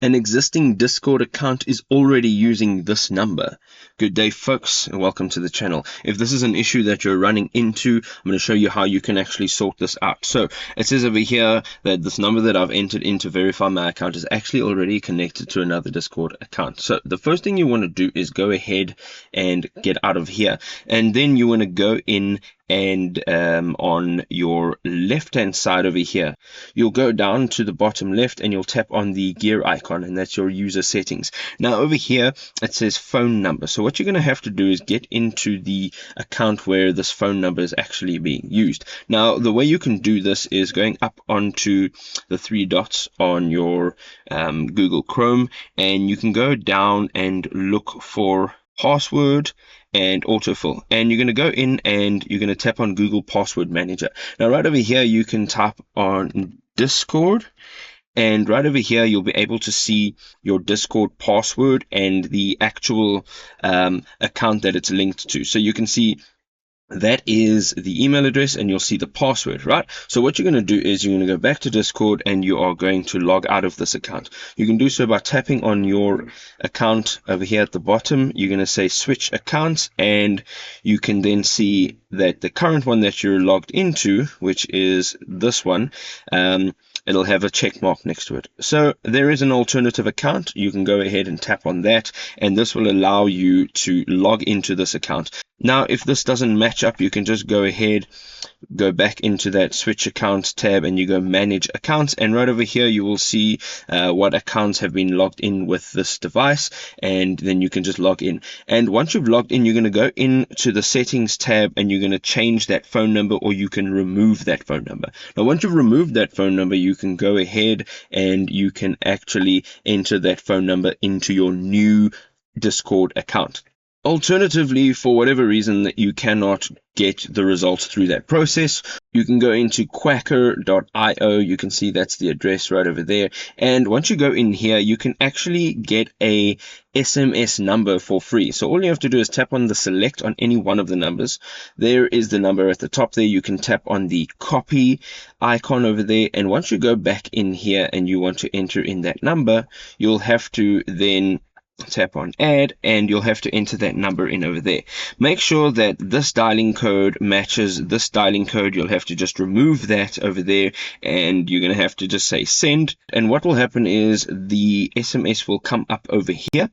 an existing Discord account is already using this number. Good day, folks, and welcome to the channel. If this is an issue that you're running into, I'm going to show you how you can actually sort this out. So it says over here that this number that I've entered in to verify my account is actually already connected to another Discord account. So the first thing you want to do is go ahead and get out of here, and then you want to go in and on your left hand side over here, you'll go down to the bottom left and you'll tap on the gear icon, and that's your user settings. Now over here it says phone number, so what you're going to have to do is get into the account where this phone number is actually being used. Now the way you can do this is going up onto the three dots on your Google Chrome, and you can go down and look for password and autofill, and you're going to go in and you're going to tap on Google Password Manager. Now right over here you can type on Discord, and right over here you'll be able to see your Discord password and the actual account that it's linked to. So you can see that is the email address, and you'll see the password, right? So what you're going to do is you're going to go back to Discord and you are going to log out of this account. You can do so by tapping on your account over here at the bottom. You're going to say switch accounts, and you can then see that the current one that you're logged into, which is this one, it'll have a check mark next to it. So there is an alternative account. You can go ahead and tap on that, and this will allow you to log into this account. Now, if this doesn't match up, you can just go ahead, go back into that switch accounts tab, and you go manage accounts, and right over here you will see what accounts have been logged in with this device, and then you can just log in. And once you've logged in, you're going to go into the settings tab and you're going to change that phone number, or you can remove that phone number. Now once you've removed that phone number, you can go ahead and you can actually enter that phone number into your new Discord account. Alternatively, for whatever reason that you cannot get the results through that process, you can go into quacker.io. You can see that's the address right over there. And once you go in here, you can actually get a SMS number for free. So all you have to do is tap on the select on any one of the numbers. There is the number at the top there. You can tap on the copy icon over there. And once you go back in here and you want to enter in that number, you'll have to then tap on add, and you'll have to enter that number in over there. Make sure that this dialing code matches this dialing code. You'll have to just remove that over there, and you're going to have to just say send, and what will happen is the SMS will come up over here,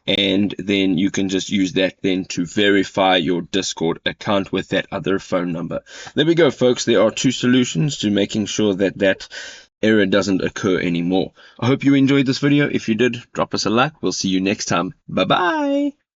and then you can just use that then to verify your Discord account with that other phone number. There we go, folks. There are two solutions to making sure that that error doesn't occur anymore. I hope you enjoyed this video. If you did, drop us a like. We'll see you next time. Bye bye.